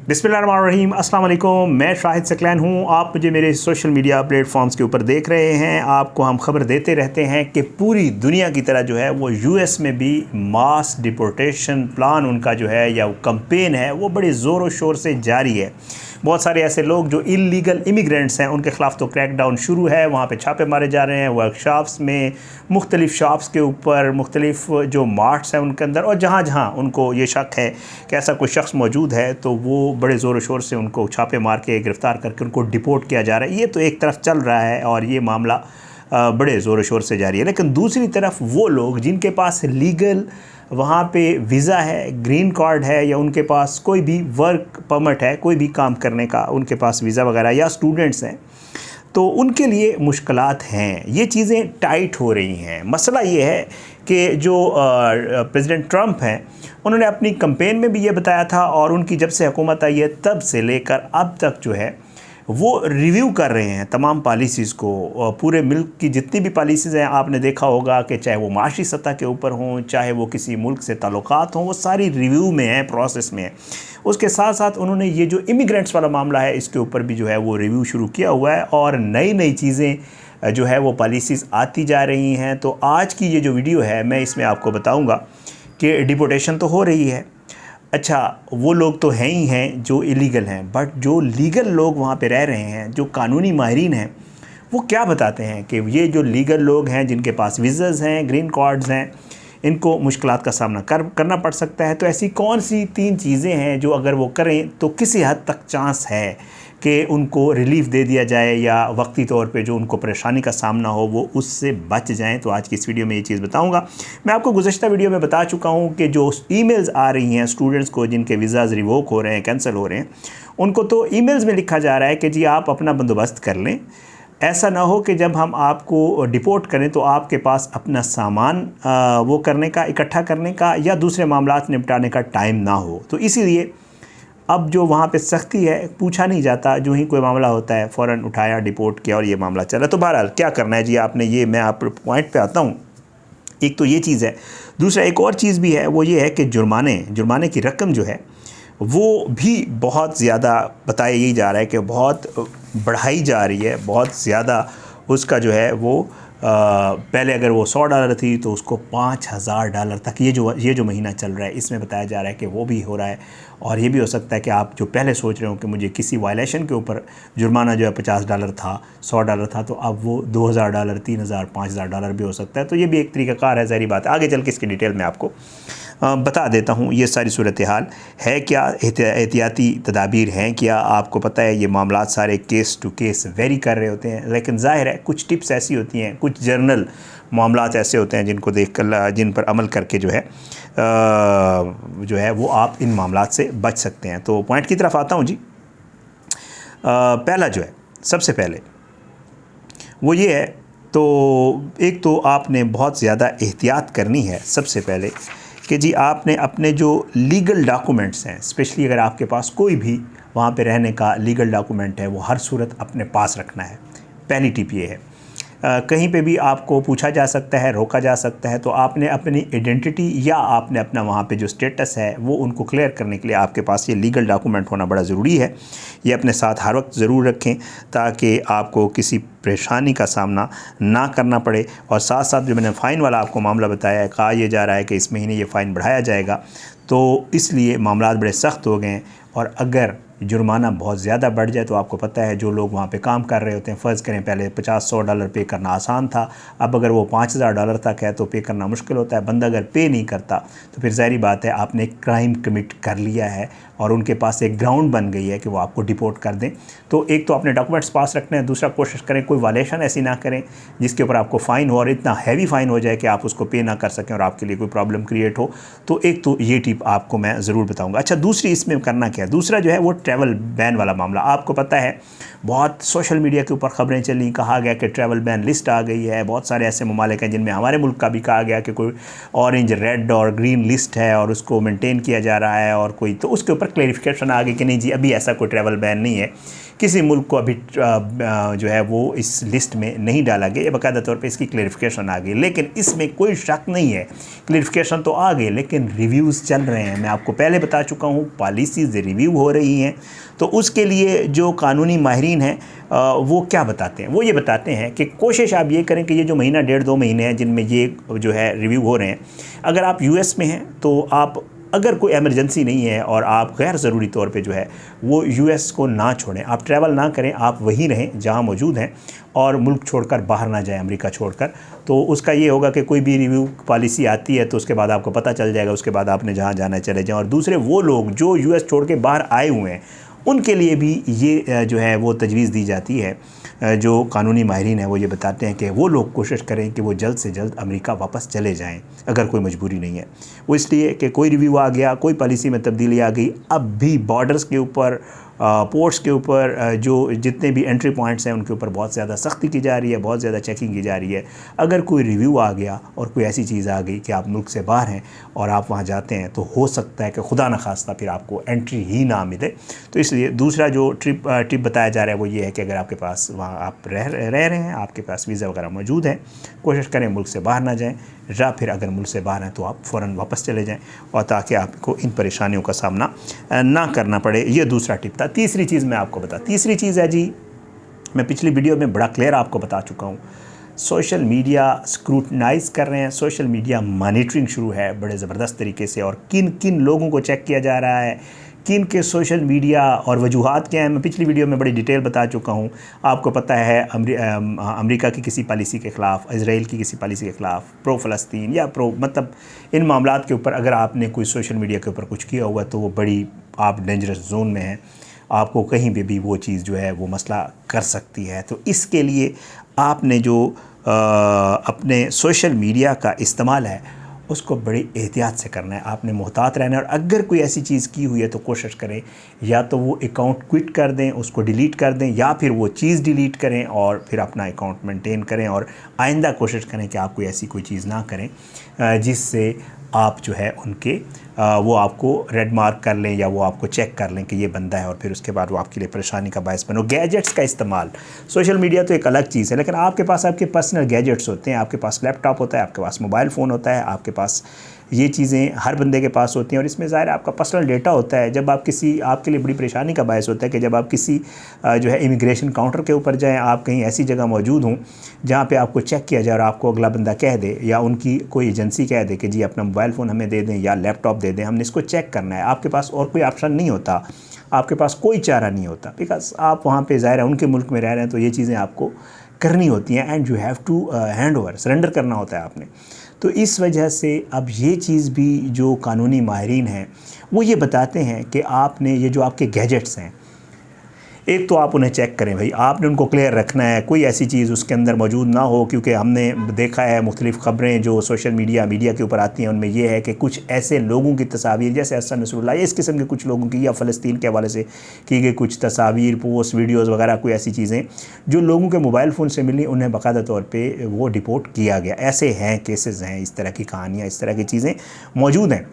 बिस्मिल्लाहिर्रहमानिर्रहीम, अस्सलाम वालेकुम। मैं शाहिद सकलैन हूँ। आप मुझे मेरे सोशल मीडिया प्लेटफॉर्म्स के ऊपर देख रहे हैं। आपको हम खबर देते रहते हैं कि पूरी दुनिया की तरह जो है वो यूएस में भी मास डिपोर्टेशन प्लान उनका जो है या कैंपेन है वो बड़े ज़ोर और शोर से जारी है। बहुत सारे ऐसे लोग जो इलीगल इमिग्रेंट्स हैं उनके ख़िलाफ़ तो क्रैकडाउन शुरू है, वहाँ पे छापे मारे जा रहे हैं वर्कशॉप्स में, मुख्तलिफ़ शॉप्स के ऊपर, मुख्तलिफ़ जो मार्ट्स हैं उनके अंदर, और जहाँ जहाँ उनको ये शक है कि ऐसा कोई शख्स मौजूद है तो वो बड़े ज़ोर शोर से उनको छापे मार के गिरफ़्तार करके उनको डिपोर्ट किया जा रहा है। ये तो एक तरफ चल रहा है और ये मामला बड़े ज़ोर शोर से जारी है। लेकिन दूसरी तरफ वो लोग जिनके पास लीगल वहाँ पे वीज़ा है, ग्रीन कार्ड है, या उनके पास कोई भी वर्क परमिट है, कोई भी काम करने का उनके पास वीज़ा वगैरह, या स्टूडेंट्स हैं, तो उनके लिए मुश्किलात हैं। ये चीज़ें टाइट हो रही हैं। मसला ये है कि जो प्रेसिडेंट ट्रंप हैं उन्होंने अपनी कैंपेन में भी ये बताया था, और उनकी जब से हुकूमत आई है तब से लेकर अब तक जो है वो रिव्यू कर रहे हैं तमाम पॉलिसीज़ को। पूरे मुल्क की जितनी भी पॉलिसीज़ हैं आपने देखा होगा कि चाहे वो माशी सतह के ऊपर हों, चाहे वो किसी मुल्क से ताल्लुकात हों, वो सारी रिव्यू में है, प्रोसेस में है। उसके साथ साथ उन्होंने ये जो इमिग्रेंट्स वाला मामला है इसके ऊपर भी जो है वो रिव्यू शुरू किया हुआ है, और नई नई चीज़ें जो है वो पॉलिसीज़ आती जा रही हैं। तो आज की ये जो वीडियो है मैं इसमें आपको बताऊँगा कि डिपोर्टेशन तो हो रही है। अच्छा, वो लोग तो हैं ही हैं जो इलीगल हैं, बट जो लीगल लोग वहाँ पे रह रहे हैं, जो कानूनी माहिरीन हैं, वो क्या बताते हैं कि ये जो लीगल लोग हैं जिनके पास वीज़ाज़ हैं, ग्रीन कार्ड्स हैं, इनको मुश्किलात का सामना करना पड़ सकता है। तो ऐसी कौन सी 3 चीज़ें हैं जो अगर वो करें तो किसी हद तक चांस है कि उनको रिलीफ़ दे दिया जाए, या वक्ती तौर पे जो उनको परेशानी का सामना हो वो उससे बच जाएं। तो आज की इस वीडियो में ये चीज़ बताऊंगा। मैं आपको गुज़श्ता वीडियो में बता चुका हूं कि जो ईमेल्स आ रही हैं स्टूडेंट्स को जिनके वीज़ाज़ रिवोक हो रहे हैं, कैंसिल हो रहे हैं, उनको तो ईमेल्स में लिखा जा रहा है कि जी आप अपना बंदोबस्त कर लें। ऐसा ना हो कि जब हम आपको डिपोर्ट करें तो आपके पास अपना सामान वो करने का, इकट्ठा करने का, या दूसरे मामलात निपटाने का टाइम ना हो। तो इसीलिए अब जो वहाँ पे सख्ती है, पूछा नहीं जाता, जो ही कोई मामला होता है फ़ौरन उठाया, डिपोर्ट किया और ये मामला चला। तो बहरहाल क्या करना है जी आपने, ये मैं आप पॉइंट पे आता हूँ। एक तो ये चीज़ है। दूसरा एक और चीज़ भी है, वो ये है कि जुर्माने की रकम जो है वो भी बहुत ज़्यादा बताया यही जा रहा है कि बहुत बढ़ाई जा रही है, बहुत ज़्यादा उसका जो है वो पहले अगर वो $100 थी तो उसको $5000 तक ये जो महीना चल रहा है इसमें बताया जा रहा है कि वो भी हो रहा है। और ये भी हो सकता है कि आप जो पहले सोच रहे हो कि मुझे किसी वायलेशन के ऊपर जुर्माना जो है $50 था, $100 था, तो अब वो $2000, $3000, $5000 भी हो सकता है। तो ये भी एक तरीक़ाकार है, ज़ाहिर बात है। आगे चल के इसकी डिटेल में आपको बता देता हूँ ये सारी सूरत हाल है क्या, एहतियाती तदाबीर हैं क्या। आपको पता है ये मामला सारे केस टू केस वेरी कर रहे होते हैं, लेकिन ज़ाहिर है कुछ टिप्स ऐसी होती हैं, कुछ जर्नल मामलात ऐसे होते हैं जिनको देख कर, जिन पर अमल करके जो है वो आप इन मामलात से बच सकते हैं। तो पॉइंट की तरफ आता हूँ जी। पहला जो है, सबसे पहले वो ये है, तो एक तो आपने बहुत ज़्यादा एहतियात करनी है सबसे पहले कि जी आपने अपने जो लीगल डॉक्यूमेंट्स हैं, स्पेशली अगर आपके पास कोई भी वहाँ पे रहने का लीगल डॉक्यूमेंट है, वो हर सूरत अपने पास रखना है। पहली टिप ये है। कहीं पे भी आपको पूछा जा सकता है, रोका जा सकता है, तो आपने अपनी आइडेंटिटी या आपने अपना वहाँ पे जो स्टेटस है वो उनको क्लियर करने के लिए आपके पास ये लीगल डॉक्यूमेंट होना बड़ा ज़रूरी है। ये अपने साथ हर वक्त ज़रूर रखें ताकि आपको किसी परेशानी का सामना ना करना पड़े। और साथ साथ जो मैंने फ़ाइन वाला आपको मामला बताया है, कहा यह जा रहा है कि इस महीने ये फ़ाइन बढ़ाया जाएगा, तो इसलिए मामलात बड़े सख्त हो गए हैं। और अगर जुर्माना बहुत ज़्यादा बढ़ जाए तो आपको पता है जो लोग वहाँ पे काम कर रहे होते हैं, फ़र्ज़ करें पहले $50-100 पे करना आसान था, अब अगर वो $5000 तक है तो पे करना मुश्किल होता है। बंदा अगर पे नहीं करता तो फिर ज़ाहिर बात है आपने एक क्राइम कमिट कर लिया है और उनके पास एक ग्राउंड बन गई है कि वो आपको डिपोर्ट कर दें। तो एक तो अपने डॉक्यूमेंट्स पास रखने हैं, दूसरा कोशिश करें कोई वायलेशन ऐसी ना करें जिसके ऊपर आपको फ़ाइन हो और इतना हैवी फ़ाइन हो जाए कि आप उसको पे ना कर सकें और आपके लिए कोई प्रॉब्लम क्रिएट हो। तो एक तो ये टिप आपको मैं ज़रूर बताऊँगा। अच्छा, दूसरी इसमें करना क्या है, दूसरा जो है वो ट्रैवल बैन वाला मामला। आपको पता है बहुत सोशल मीडिया के ऊपर ख़बरें चली, कहा गया कि ट्रैवल बैन लिस्ट आ गई है, बहुत सारे ऐसे ममालिक हैं जिनमें हमारे मुल्क का भी कहा गया कि कोई ऑरेंज, रेड और ग्रीन लिस्ट है और उसको मेंटेन किया जा रहा है, और कोई तो उसके ऊपर क्लैरिफिकेशन आ गई कि नहीं जी अभी ऐसा कोई ट्रैवल बैन नहीं है, किसी मुल्क को अभी जो है वो इस लिस्ट में नहीं डाला गया, ये बाकायदा तौर पे इसकी क्लैरिफिकेशन आ गई। लेकिन इसमें कोई शक नहीं है, क्लैरिफिकेशन तो आ गई लेकिन रिव्यूज़ चल रहे हैं। मैं आपको पहले बता चुका हूँ पॉलिसीज़ रिव्यू हो रही हैं। तो उसके लिए जो कानूनी माहिरीन हैं वो क्या बताते हैं, वो ये बताते हैं कि कोशिश आप ये करें कि ये जो महीना 1.5-2 महीने हैं जिनमें ये जो है रिव्यू हो रहे हैं, अगर आप यूएस में हैं तो आप, अगर कोई एमरजेंसी नहीं है और आप गैर ज़रूरी तौर पे जो है वो यूएस को ना छोड़ें, आप ट्रैवल ना करें, आप वहीं रहें जहां मौजूद हैं और मुल्क छोड़कर बाहर ना जाएं, अमेरिका छोड़कर। तो उसका ये होगा कि कोई भी रिव्यू पॉलिसी आती है तो उसके बाद आपको पता चल जाएगा, उसके बाद आपने जहां जाना है चले जाएं। और दूसरे वो लोग जो यूएस छोड़ के बाहर आए हुए हैं उनके लिए भी ये जो है वो तजवीज़ दी जाती है। जो कानूनी माहिरीन हैं वो ये बताते हैं कि वो लोग कोशिश करें कि वो जल्द से जल्द अमेरिका वापस चले जाएं अगर कोई मजबूरी नहीं है। वो इसलिए कि कोई रिव्यू आ गया, कोई पॉलिसी में तब्दीली आ गई, अब भी बॉर्डर्स के ऊपर, पोर्ट्स के ऊपर जो जितने भी एंट्री पॉइंट्स हैं उनके ऊपर बहुत ज़्यादा सख्ती की जा रही है, बहुत ज़्यादा चेकिंग की जा रही है। अगर कोई रिव्यू आ गया और कोई ऐसी चीज़ आ गई कि आप मुल्क से बाहर हैं और आप वहाँ जाते हैं तो हो सकता है कि खुदा न खास्ता फिर आपको एंट्री ही ना मिले। तो इसलिए दूसरा जो टिप बताया जा रहा है वो ये है कि अगर आपके पास वहाँ आप रह रहे हैं, आपके पास वीज़ा वगैरह मौजूद है, कोशिश करें मुल्क से बाहर ना जाएँ, या फिर अगर मुल्क से बाहर हैं तो आप फ़ौरन वापस चले जाएँ, और ताकि आपको इन परेशानियों का सामना ना करना पड़े। ये दूसरा टिप था। तीसरी चीज़ मैं आपको तीसरी चीज़ है जी, मैं पिछली वीडियो में बड़ा क्लियर आपको बता चुका हूँ, सोशल मीडिया स्क्रूटनाइज कर रहे हैं, सोशल मीडिया मॉनिटरिंग शुरू है बड़े ज़बरदस्त तरीके से, और किन किन लोगों को चेक किया जा रहा है, किन के सोशल मीडिया और वजूहात क्या हैं, मैं पिछली वीडियो में बड़ी डिटेल बता चुका हूँ। आपको पता है अमेरिका की किसी पॉलिसी के ख़िलाफ़, इजराइल की किसी पॉलिसी के ख़िलाफ़, प्रो फ़लस्तीन या प्रो मतलब इन मामलात के ऊपर अगर आपने कोई सोशल मीडिया के ऊपर कुछ किया हुआ तो वो बड़ी आप डेंजरस जोन में हैं, आपको कहीं पे भी वो चीज़ जो है वो मसला कर सकती है। तो इसके लिए आपने जो अपने सोशल मीडिया का इस्तेमाल है उसको बड़ी एहतियात से करना है, आपने मोहतात रहना है। और अगर कोई ऐसी चीज़ की हुई है तो कोशिश करें या तो वो अकाउंट क्विट कर दें, उसको डिलीट कर दें, या फिर वो चीज़ डिलीट करें और फिर अपना अकाउंट मेंटेन करें, और आइंदा कोशिश करें कि आप कोई ऐसी कोई चीज़ ना करें जिससे आप जो है उनके वो आपको रेड मार्क कर लें या वो आपको चेक कर लें कि ये बंदा है, और फिर उसके बाद वो आपके लिए परेशानी का बायस बनो। गैजेट्स का इस्तेमाल, सोशल मीडिया तो एक अलग चीज़ है, लेकिन आपके पास आपके पर्सनल गैजेट्स होते हैं, आपके पास लैपटॉप होता है, आपके पास मोबाइल फ़ोन होता है, आपके पास ये चीज़ें हर बंदे के पास होती हैं, और इसमें ज़ाहिर आपका पर्सनल डेटा होता है। जब आप किसी, आपके लिए बड़ी परेशानी का बायस होता है कि जब आप किसी जो है इमिग्रेशन काउंटर के ऊपर जाएँ, आप कहीं ऐसी जगह मौजूद हों जहाँ पे आपको चेक किया जाए और आपको अगला बंदा कह दे या उनकी कोई एजेंसी कह दे कि जी अपना मोबाइल फ़ोन हमें दे दें या लैपटॉप दे दें, हमने इसको चेक करना है। आपके पास और कोई ऑप्शन नहीं होता, आपके पास कोई चारा नहीं होता, बिकॉज आप वहाँ पे ज़ाहिर है उनके मुल्क में रह रहे हैं, तो ये चीज़ें आपको करनी होती हैं and you have to hand over, surrender करना होता है आपने। तो इस वजह से अब ये चीज़ भी जो कानूनी माहिरीन हैं वो ये बताते हैं कि आपने ये जो आपके गैजेट्स हैं, एक तो आप उन्हें चेक करें भाई, आपने उनको क्लियर रखना है, कोई ऐसी चीज़ उसके अंदर मौजूद ना हो, क्योंकि हमने देखा है मुख्तलिफ़ ख़बरें जो सोशल मीडिया के ऊपर आती हैं, उनमें यह है कि कुछ ऐसे लोगों की तस्वीर, जैसे हसन नसरुल्लाह, इस किस्म के कुछ लोगों की, या फ़लस्तीन के हवाले से की गई कुछ तस्वीर, पोस्ट, वीडियोज़ वगैरह, कोई ऐसी चीज़ें जो लोगों के मोबाइल फ़ोन से मिली, उन्हें बाकायदा तौर पर वो डिपोर्ट किया गया। ऐसे हैं, केसेस हैं, इस तरह की कहानियाँ, इस तरह की चीज़ें मौजूद हैं।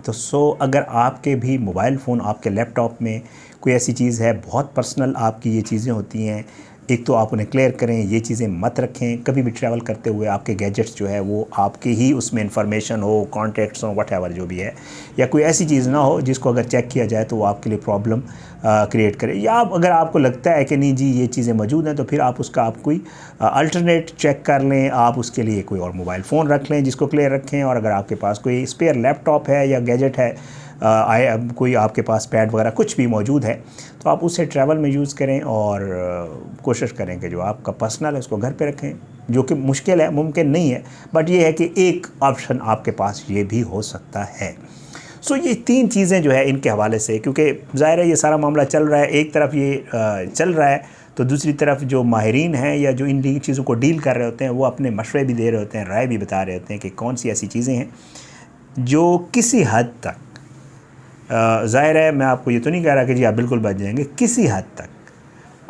तो अगर आपके भी मोबाइल फ़ोन, आपके लैपटॉप में कोई ऐसी चीज़ है, बहुत पर्सनल आपकी ये चीज़ें होती हैं, एक तो आप उन्हें क्लियर करें, ये चीज़ें मत रखें। कभी भी ट्रैवल करते हुए आपके गैजेट्स जो है वो आपके ही उसमें इंफॉर्मेशन हो, कॉन्टैक्ट्स हो, व्हाटएवर जो भी है, या कोई ऐसी चीज़ ना हो जिसको अगर चेक किया जाए तो वो आपके लिए प्रॉब्लम क्रिएट करे। या अगर आपको लगता है कि नहीं जी ये चीज़ें मौजूद हैं, तो फिर आप उसका आप कोई अल्टरनेट चेक कर लें, आप उसके लिए कोई और मोबाइल फ़ोन रख लें जिसको क्लियर रखें। और अगर आपके पास कोई स्पेयर लैपटॉप है या गैजेट है, कोई आपके पास पैड वगैरह कुछ भी मौजूद है, तो आप उसे ट्रैवल में यूज़ करें, और कोशिश करें कि जो आपका पर्सनल है उसको घर पे रखें, जो कि मुश्किल है, मुमकिन नहीं है, बट ये है कि एक ऑप्शन आपके पास ये भी हो सकता है। सो ये 3 चीज़ें जो है इनके हवाले से, क्योंकि ज़ाहिर है ये सारा मामला चल रहा है, एक तरफ ये चल रहा है तो दूसरी तरफ जो माहिरीन हैं या जो इन चीज़ों को डील कर रहे होते हैं वो अपने मशवरे भी दे रहे होते हैं, राय भी बता रहे होते हैं कि कौन सी ऐसी चीज़ें हैं जो किसी हद तक ज़ाहिर है मैं आपको ये तो नहीं कह रहा कि जी आप बिल्कुल बच जाएंगे, किसी हद तक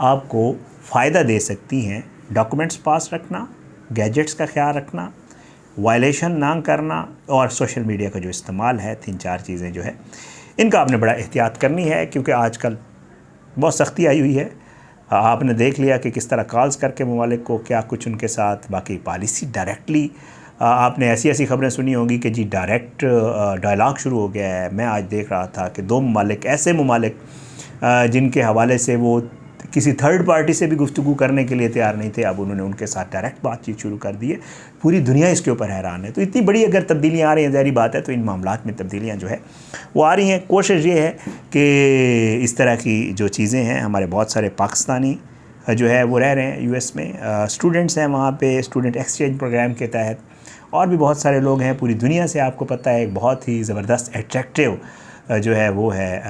आपको फ़ायदा दे सकती हैं डॉक्यूमेंट्स पास रखना, गैजेट्स का ख्याल रखना, वायलेशन ना करना और सोशल मीडिया का जो इस्तेमाल है, 3-4 चीज़ें जो है इनका आपने बड़ा एहतियात करनी है, क्योंकि आजकल बहुत सख्ती आई हुई है। आपने देख लिया कि किस तरह कॉल्स करके ममालिक को क्या कुछ उनके साथ, बाकी पॉलिसी डायरेक्टली आपने ऐसी ऐसी खबरें सुनी होंगी कि जी डायरेक्ट डायलॉग शुरू हो गया है। मैं आज देख रहा था कि 2 ममालिक ऐसे ममालिक जिनके हवाले से वो किसी थर्ड पार्टी से भी गुफ्तगू करने के लिए तैयार नहीं थे, अब उन्होंने उनके साथ डायरेक्ट बातचीत शुरू कर दी है। पूरी दुनिया इसके ऊपर हैरान है। तो इतनी बड़ी अगर तब्दीलियाँ आ रही हैं, ज़ाहिर बात है, तो इन मामलात में तब्दीलियाँ जो है वो आ रही हैं। कोशिश ये है कि इस तरह की जो चीज़ें हैं, हमारे बहुत सारे पाकिस्तानी जो है वो रह रहे हैं यूएस में, स्टूडेंट्स हैं वहाँ पे, स्टूडेंट एक्सचेंज प्रोग्राम के तहत, और भी बहुत सारे लोग हैं पूरी दुनिया से। आपको पता है एक बहुत ही ज़बरदस्त एट्रैक्टिव जो है वो है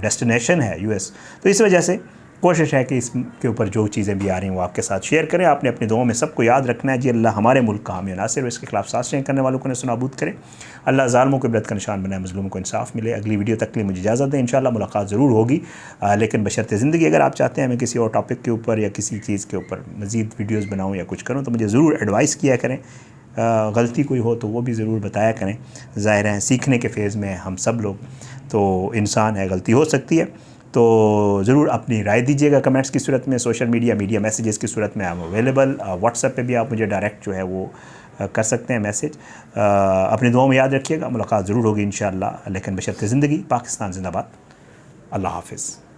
डेस्टिनेशन है यूएस। तो इस वजह से कोशिश है कि इसके ऊपर जो चीज़ें भी आ रही हैं वो आपके साथ शेयर करें। आपने अपनी दुआओं में सबको याद रखना है जी, अल्लाह हमारे मुल्क का हामी नासिर, इसके खिलाफ साजिशें करने वालों को नस्तानाबूद करें। अल्लाह ज़ालिमों को इबरत का निशान बनाए, मज़लूमों को इंसाफ मिले। अगली वीडियो तक के लिए मुझे इजाज़त दें, इंशाअल्लाह मुलाकात ज़रूर होगी, लेकिन बशर्ते ज़िंदगी। अगर आप चाहते हैं मैं किसी और टॉपिक के ऊपर या किसी चीज़ के ऊपर मज़ीद वीडियोज़ बनाऊँ या कुछ करूँ, तो मुझे ज़रूर एडवाइस किया करें। गलती कोई हो तो वो भी ज़रूर बताया करें। ज़ाहिर है सीखने के फेज़ में हम सब लोग, तो इंसान है, गलती हो सकती है। तो ज़रूर अपनी राय दीजिएगा कमेंट्स की सूरत में, सोशल मीडिया मैसेजेस की सूरत में। I am available. व्हाट्सएप पे भी आप मुझे डायरेक्ट जो है वो कर सकते हैं मैसेज। अपनी दुआओं में याद रखिएगा, मुलाकात ज़रूर होगी इंशाअल्लाह, लेकिन बशर्ते ज़िंदगी। पाकिस्तान ज़िंदाबाद। अल्लाह हाफ़िज़।